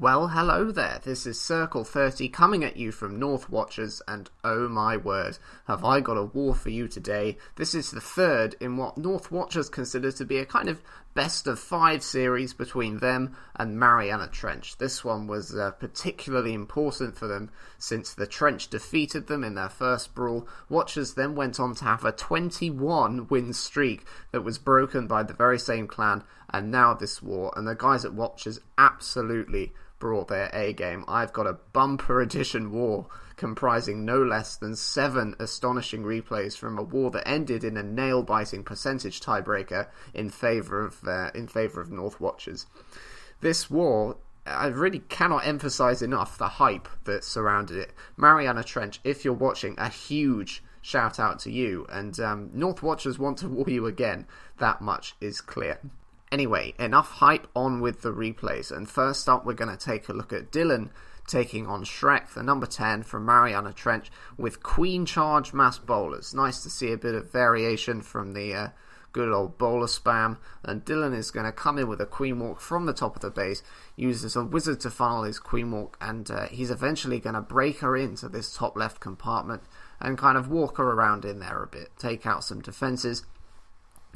Well, hello there. This is Circle 30 coming at you from North Watchers, and oh my word, have I got a war for you today. This is the third in what North Watchers consider to be a kind of best of 5 series between them and Mariana Trench. This one was particularly important for them since the Trench defeated them in their first brawl. Watchers then went on to have a 21 win streak that was broken by the very same clan, and now this war, and the guys at Watchers absolutely brought their A game. I've got a bumper edition war comprising no less than 7 astonishing replays from a war that ended in a nail-biting percentage tiebreaker in favour of North Watchers. This war, I really cannot emphasise enough the hype that surrounded it. Mariana Trench, if you're watching, a huge shout out to you, and North Watchers want to war you again. That much is clear. Anyway, enough hype, on with the replays. And first up, we're going to take a look at Dillion taking on Shrek, the number 10 from Mariana Trench, with Queen Charge mass bowlers. Nice to see a bit of variation from the good old bowler spam. And Dillion is going to come in with a Queen Walk from the top of the base, uses a wizard to funnel his Queen Walk, and he's eventually going to break her into this top left compartment and kind of walk her around in there a bit, take out some defences,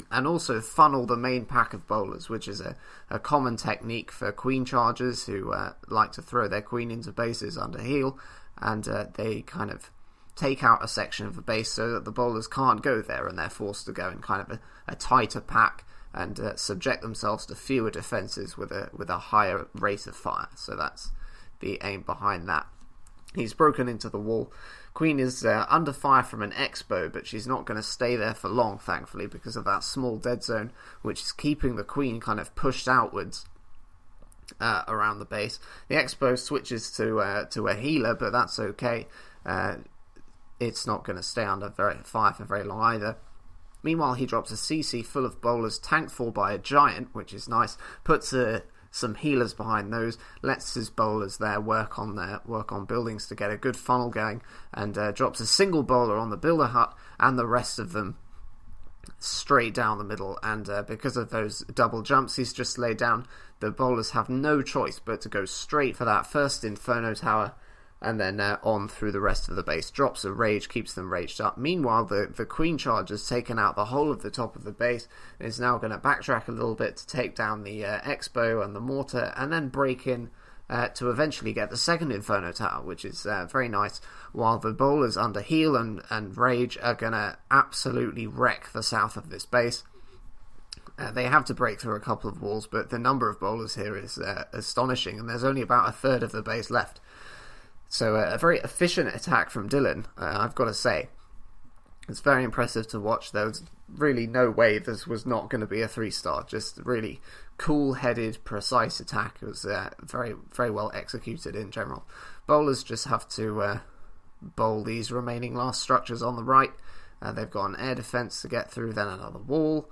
and also funnel the main pack of bowlers, which is a common technique for queen chargers who like to throw their queen into bases under heel, and they kind of take out a section of the base so that the bowlers can't go there, and they're forced to go in kind of a tighter pack and subject themselves to fewer defences with a higher rate of fire. So that's the aim behind that. He's broken into the wall. Queen is under fire from an X-bow, but she's not going to stay there for long, thankfully, because of that small dead zone, which is keeping the Queen kind of pushed outwards around the base. The X-bow switches to a healer, but that's okay. It's not going to stay under fire for very long either. Meanwhile, he drops a CC full of bowlers, tanked for by a giant, which is nice. Puts some healers behind those, lets his bowlers there work on buildings to get a good funnel going, and drops a single bowler on the builder hut and the rest of them straight down the middle. And because of those double jumps he's just laid down, the bowlers have no choice but to go straight for that first inferno tower and then on through the rest of the base. Drops a rage, keeps them raged up. Meanwhile, the Queen Charge has taken out the whole of the top of the base and is now going to backtrack a little bit to take down the X-bow and the mortar, and then break in to eventually get the second Inferno Tower, which is very nice, while the bowlers under heal and rage are going to absolutely wreck the south of this base. They have to break through a couple of walls, but the number of bowlers here is astonishing, and there's only about a third of the base left. So a very efficient attack from Dillion, I've got to say. It's very impressive to watch. There was really no way this was not going to be a 3-star. Just really cool-headed, precise attack. It was very, very well executed in general. Bowlers just have to bowl these remaining last structures on the right. They've got an air defense to get through, then another wall.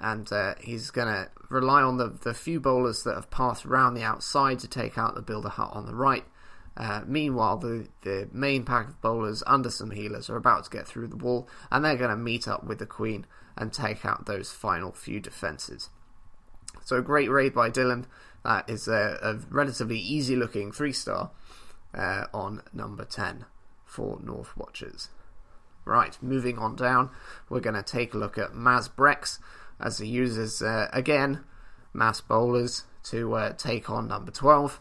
And he's going to rely on the few bowlers that have passed around the outside to take out the builder hut on the right. Meanwhile, the main pack of bowlers under some healers are about to get through the wall, and they're going to meet up with the Queen and take out those final few defences. So a great raid by Dillion. That is a relatively easy looking 3-star on number 10 for North Watchers. Right, moving on down, we're going to take a look at Maz Brex as he uses again mass bowlers to take on number 12.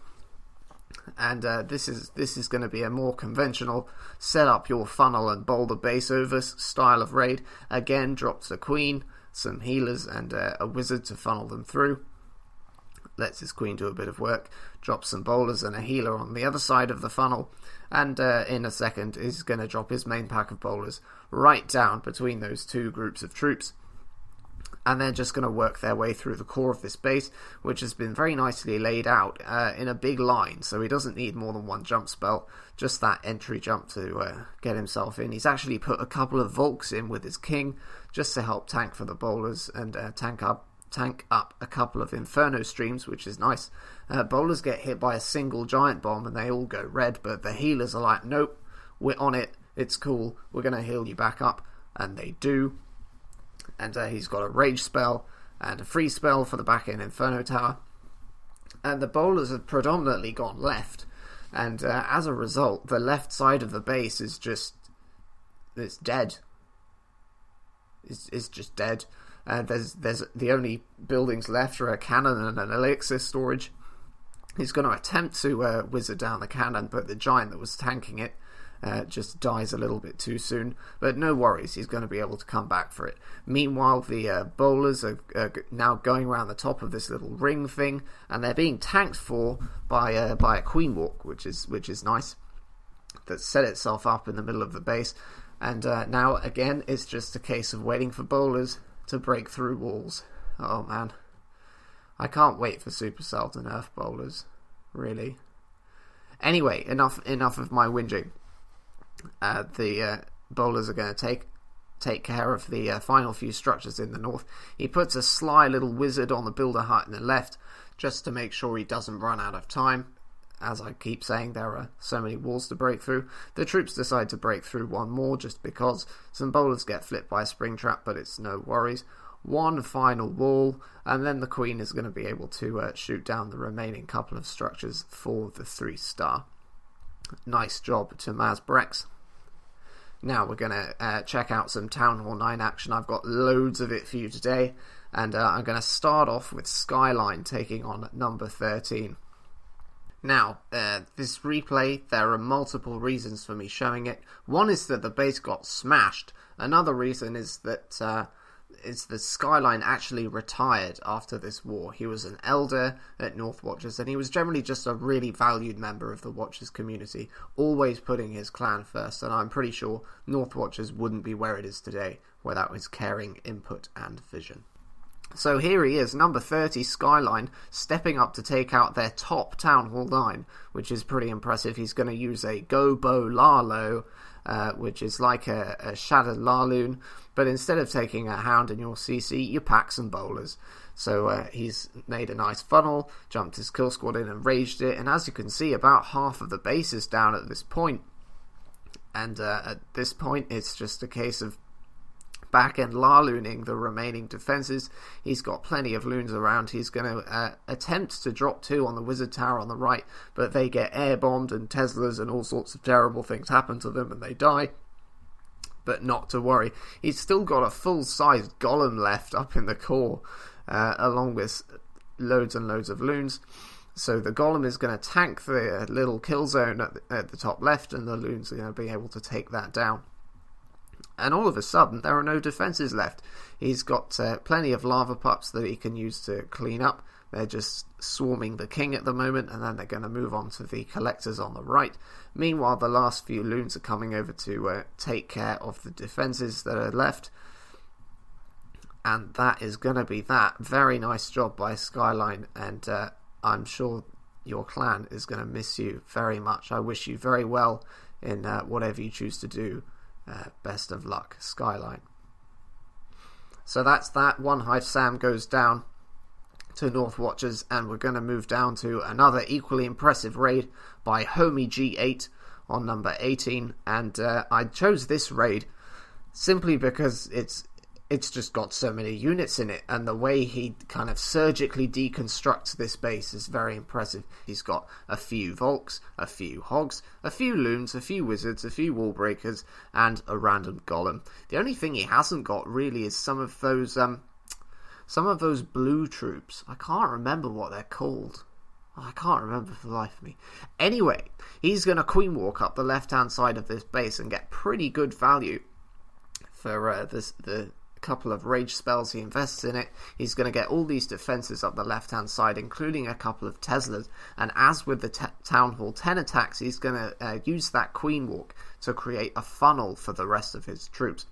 And this is going to be a more conventional set up your funnel and bowl the base over style of raid. Again, drops a queen, some healers, and a wizard to funnel them through. Lets his queen do a bit of work. Drops some bowlers and a healer on the other side of the funnel. And in a second is going to drop his main pack of bowlers right down between those two groups of troops. And they're just going to work their way through the core of this base, which has been very nicely laid out in a big line, so he doesn't need more than one jump spell, just that entry jump to get himself in. He's actually put a couple of Volks in with his king, just to help tank for the bowlers and tank up a couple of Inferno streams, which is nice. Bowlers get hit by a single giant bomb and they all go red, but the healers are like, nope, we're on it, it's cool, we're going to heal you back up, and they do. And he's got a rage spell and a free spell for the back end Inferno Tower. and the bowlers have predominantly gone left, and as a result, the left side of the base is it's dead. It's just dead. There's the only buildings left are a cannon and an elixir storage. He's going to attempt to wizard down the cannon, but the giant that was tanking it just dies a little bit too soon. But no worries, he's going to be able to come back for it. Meanwhile, the bowlers are now going around the top of this little ring thing, and they're being tanked for by a queen walk, which is nice. That set itself up in the middle of the base, and now again it's just a case of waiting for bowlers to break through walls. Oh man, I can't wait for Supercell to nerf bowlers, really. Anyway, enough of my whinging. The bowlers are going to take care of the final few structures in the north. He puts a sly little wizard on the builder hut in the left, just to make sure he doesn't run out of time. As I keep saying, there are so many walls to break through. The troops decide to break through one more just because. Some bowlers get flipped by a spring trap, but it's no worries. One final wall, and then the queen is going to be able to shoot down the remaining couple of structures for the 3-star. Nice job to Mazbrex. Now we're going to check out some Town Hall 9 action. I've got loads of it for you today, and I'm going to start off with Skyline taking on number 13. Now, this replay, there are multiple reasons for me showing it. One is that the base got smashed. Another reason is that the Skyline actually retired after this war. He was an elder at North Watchers, and he was generally just a really valued member of the Watchers community, always putting his clan first, and I'm pretty sure North Watchers wouldn't be where it is today without his caring input and vision. So here he is, number 30, Skyline, stepping up to take out their top Town Hall 9, which is pretty impressive. He's going to use a Gobo Lalo, which is like a Shattered Laloon, but instead of taking a Hound in your CC, you pack some bowlers. So he's made a nice funnel, jumped his kill squad in and raged it, and as you can see, about half of the base is down at this point. And at this point, it's just a case of back and Lalooning the remaining defenses. He's got plenty of loons around. He's going to attempt to drop 2 on the wizard tower on the right, but they get air bombed and Teslas and all sorts of terrible things happen to them and they die. But not to worry, he's still got a full-sized golem left up in the core, along with loads and loads of loons. So the golem is going to tank the little kill zone at the top left, and the loons are going to be able to take that down. And all of a sudden, there are no defences left. He's got plenty of lava pups that he can use to clean up. They're just swarming the king at the moment, and then they're going to move on to the collectors on the right. Meanwhile, the last few loons are coming over to take care of the defences that are left. And that is going to be that. Very nice job by Skyline, and I'm sure your clan is going to miss you very much. I wish you very well in whatever you choose to do. Best of luck, Skyline. So that's that. One Hive Sam goes down to North Watchers, and we're going to move down to another equally impressive raid by Homie G8 on number 18. And I chose this raid simply because it's just got so many units in it, and the way he kind of surgically deconstructs this base is very impressive. He's got a few Volks, a few Hogs, a few Loons, a few Wizards, a few Wall Breakers, and a random Golem. The only thing he hasn't got really is some of those blue troops. I can't remember what they're called. I can't remember for the life of me. Anyway, he's going to Queen Walk up the left-hand side of this base and get pretty good value for the couple of rage spells he invests in it. He's going to get all these defenses up the left hand side, including a couple of Teslas, and as with the Town Hall 10 attacks, he's going to use that Queen Walk to create a funnel for the rest of his troops.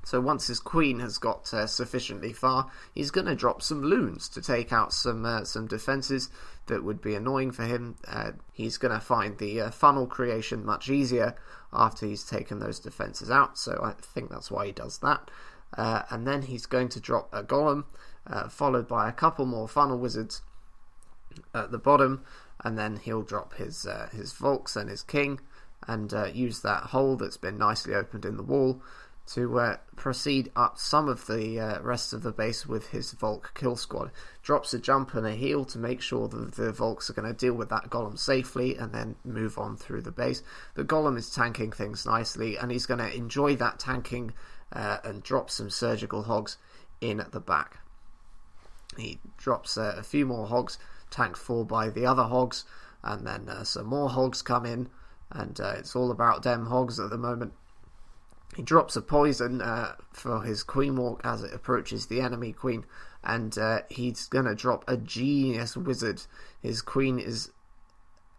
So once his queen has got sufficiently far, he's going to drop some loons to take out some defenses that would be annoying for him. He's going to find the funnel creation much easier after he's taken those defenses out, so I think that's why he does that. And then he's going to drop a golem, followed by a couple more funnel wizards at the bottom, and then he'll drop his Volks and his king, and use that hole that's been nicely opened in the wall to proceed up some of the rest of the base with his Volk kill squad. Drops a jump and a heal to make sure that the Volks are going to deal with that golem safely and then move on through the base. The golem is tanking things nicely, and he's going to enjoy that tanking and drop some surgical hogs in at the back. He drops a few more hogs, tanked for by the other hogs, and then some more hogs come in, and it's all about them hogs at the moment. He drops a poison for his Queen Walk as it approaches the enemy queen, and he's going to drop a genius wizard. His queen is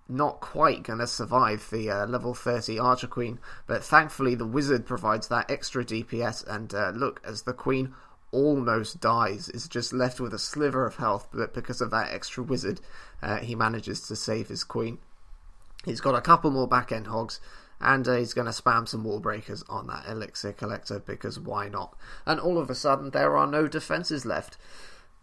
not quite going to survive the level 30 archer queen, but thankfully the wizard provides that extra DPS, and look, as the queen almost dies, is just left with a sliver of health, but because of that extra wizard, he manages to save his queen. He's got a couple more back-end hogs, and he's going to spam some wall breakers on that elixir collector, because why not? And all of a sudden there are no defenses left,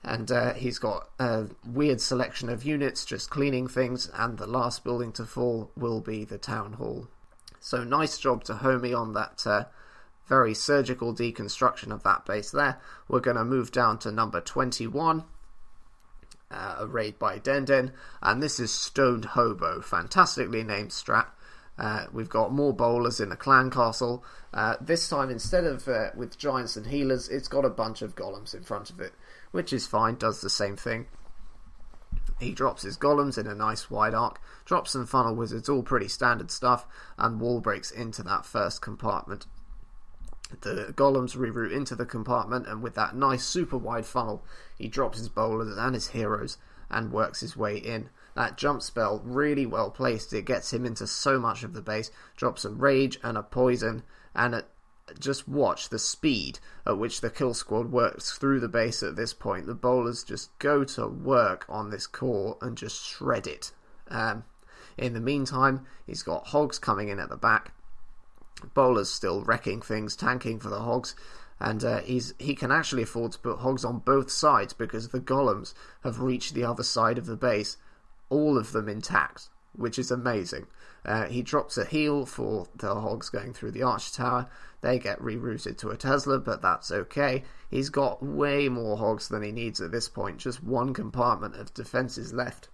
and he's got a weird selection of units just cleaning things, and the last building to fall will be the town hall. So nice job to Homie on that very surgical deconstruction of that base there. We're going to move down to number 21, a raid by Denden, and this is Stoned Hobo, fantastically named strat. We've got more bowlers in the clan castle. This time, instead of with giants and healers, it's got a bunch of golems in front of it, which is fine, does the same thing. He drops his golems in a nice wide arc, drops some funnel wizards, all pretty standard stuff, and wall breaks into that first compartment. The golems reroute into the compartment, and with that nice super wide funnel, he drops his bowlers and his heroes and works his way in. That jump spell, really well placed, it gets him into so much of the base, drops a rage and a poison, and just watch the speed at which the kill squad works through the base at this point. The bowlers just go to work on this core and just shred it. In the meantime, he's got hogs coming in at the back, bowlers still wrecking things, tanking for the hogs, and he can actually afford to put hogs on both sides because the golems have reached the other side of the base, all of them intact, which is amazing. He drops a heal for the hogs going through the arch tower. They get rerouted to a Tesla, but that's okay. He's got way more hogs than he needs at this point, just one compartment of defenses left.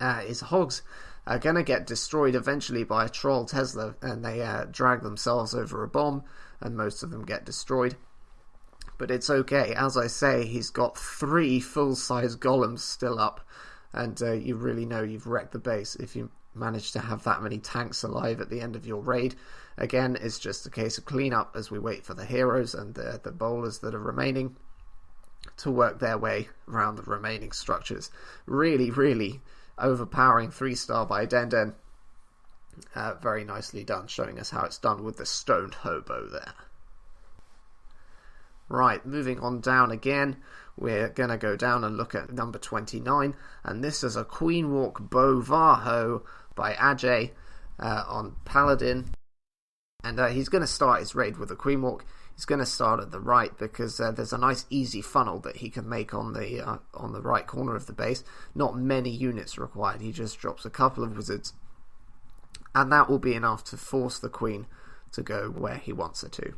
His hogs are going to get destroyed eventually by a troll Tesla, and they drag themselves over a bomb, and most of them get destroyed. But it's okay. As I say, he's got 3 full-size golems still up, and you really know you've wrecked the base if you manage to have that many tanks alive at the end of your raid. Again, it's just a case of cleanup as we wait for the heroes and the bowlers that are remaining to work their way around the remaining structures. Really, really overpowering 3-star by Denden. Very nicely done, showing us how it's done with the Stoned Hobo there. Right, moving on down again, we're going to go down and look at number 29, and this is a Queen Walk Bovaho by Ajay on Paladin, and he's going to start his raid with a Queen Walk. He's going to start at the right because there's a nice easy funnel that he can make on the right corner of the base. Not many units required, he just drops a couple of wizards, and that will be enough to force the Queen to go where he wants her to.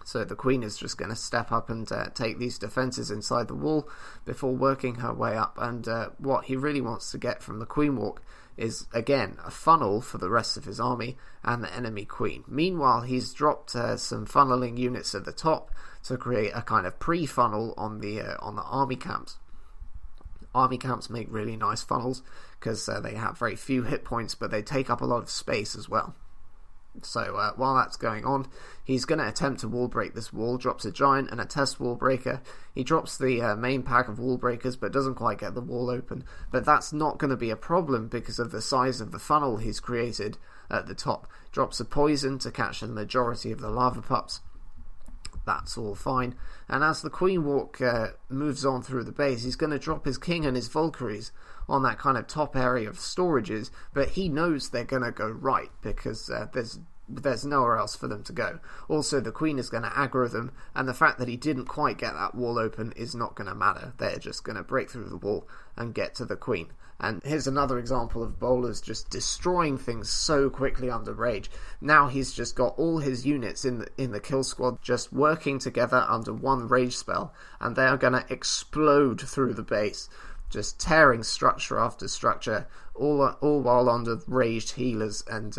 So the Queen is just going to step up and take these defences inside the wall before working her way up, and what he really wants to get from the Queen Walk is, again, a funnel for the rest of his army and the enemy Queen. Meanwhile, he's dropped some funneling units at the top to create a kind of pre-funnel on the army camps. Army camps make really nice funnels because they have very few hit points, but they take up a lot of space as well. So while that's going on, he's going to attempt to wall break this wall, drops a giant and a test wall breaker. He drops the main pack of wall breakers but doesn't quite get the wall open, but that's not going to be a problem because of the size of the funnel he's created at the top. Drops a poison to catch the majority of the lava pups. That's all fine, and as the Queen Walk moves on through the base, he's going to drop his king and his valkyries on that kind of top area of storages, but he knows they're going to go right because there's nowhere else for them to go. Also, the Queen is going to aggro them, and the fact that he didn't quite get that wall open is not going to matter. They're just going to break through the wall and get to the Queen. And here's another example of bowlers just destroying things so quickly under rage. Now he's just got all his units in the kill squad just working together under one rage spell, and they are going to explode through the base, just tearing structure after structure, all while under raged healers, and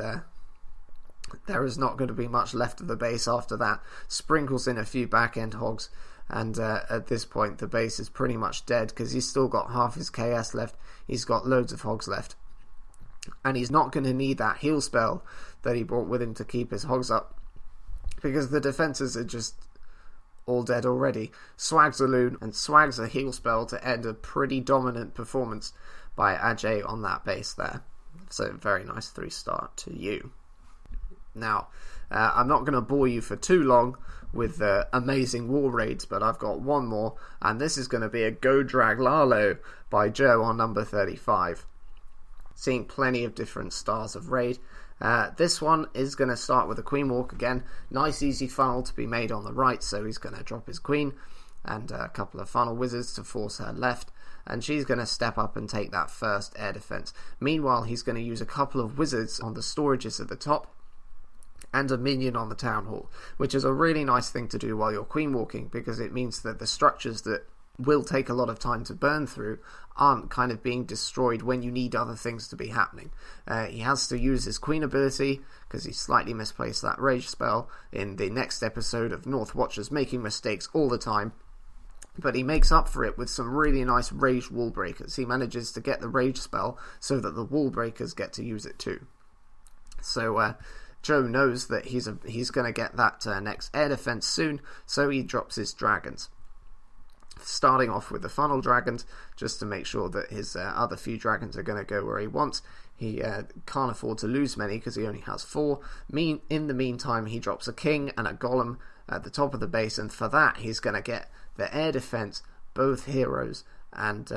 there is not going to be much left of the base after that. Sprinkles in a few back-end hogs, and at this point the base is pretty much dead because he's still got half his KS left. He's got loads of hogs left, and he's not going to need that heal spell that he brought with him to keep his hogs up, because the defenses are just all dead already. Swags a loon and swags a heal spell to end a pretty dominant performance by Ajay on that base there. So very nice 3-star to you. Now, I'm not going to bore you for too long with amazing war raids, but I've got one more, and this is going to be a Go Drag Lalo by Joe on number 35. Seeing plenty of different stars of raid. This one is going to start with a Queen Walk again. Nice easy funnel to be made on the right, so he's going to drop his Queen and a couple of funnel wizards to force her left, and she's going to step up and take that first air defense. Meanwhile, he's going to use a couple of wizards on the storages at the top and a minion on the town hall, which is a really nice thing to do while you're queen walking, because it means that the structures that will take a lot of time to burn through aren't kind of being destroyed when you need other things to be happening. He has to use his queen ability because he slightly misplaced that rage spell in the next episode of North Watchers, making mistakes all the time, but he makes up for it with some really nice rage wall breakers. He manages to get the rage spell so that the wall breakers get to use it too. So Joe knows that he's going to get that next air defense soon, so he drops his dragons. Starting off with the funnel dragons, just to make sure that his other few dragons are going to go where he wants. He can't afford to lose many because he only has 4. In the meantime, he drops a king and a golem at the top of the base, and for that he's going to get the air defense, both heroes, and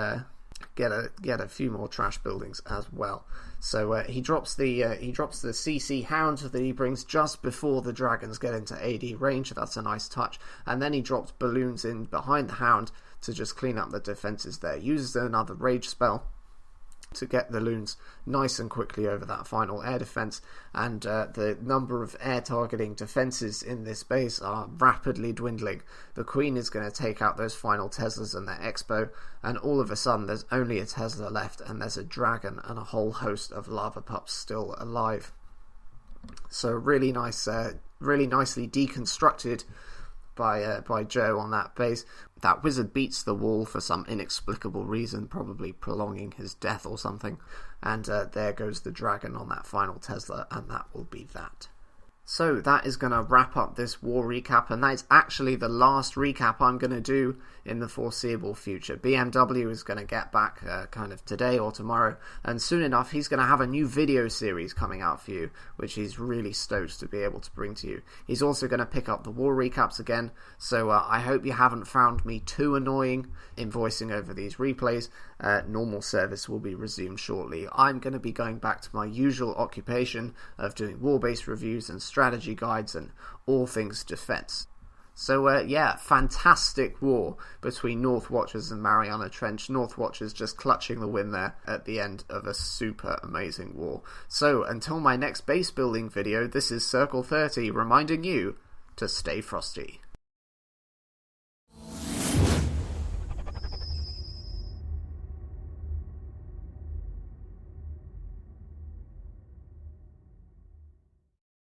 get a few more trash buildings as well. So he drops the CC Hound that he brings just before the dragons get into AD range. That's a nice touch. And then he drops balloons in behind the Hound to just clean up the defenses there. Uses another rage spell to get the loons nice and quickly over that final air defense, and the number of air targeting defenses in this base are rapidly dwindling. The Queen is going to take out those final Teslas and their Expo, and all of a sudden there's only a Tesla left, and there's a dragon and a whole host of lava pups still alive. So really nice, really nicely deconstructed by Joe on that base. That wizard beats the wall for some inexplicable reason, probably prolonging his death or something, and there goes the dragon on that final Tesla, and that will be that. So that is going to wrap up this war recap, and that is actually the last recap I'm going to do in the foreseeable future. BMW is going to get back kind of today or tomorrow, and soon enough he's going to have a new video series coming out for you, which he's really stoked to be able to bring to you. He's also going to pick up the war recaps again, so I hope you haven't found me too annoying in voicing over these replays. Normal service will be resumed shortly. I'm going to be going back to my usual occupation of doing war-based reviews and strategy guides and all things defense. So yeah, fantastic war between North Watchers and Mariana Trench. North Watchers just clutching the win there at the end of a super amazing war. So until my next base building video, this is Circle 30 reminding you to stay frosty.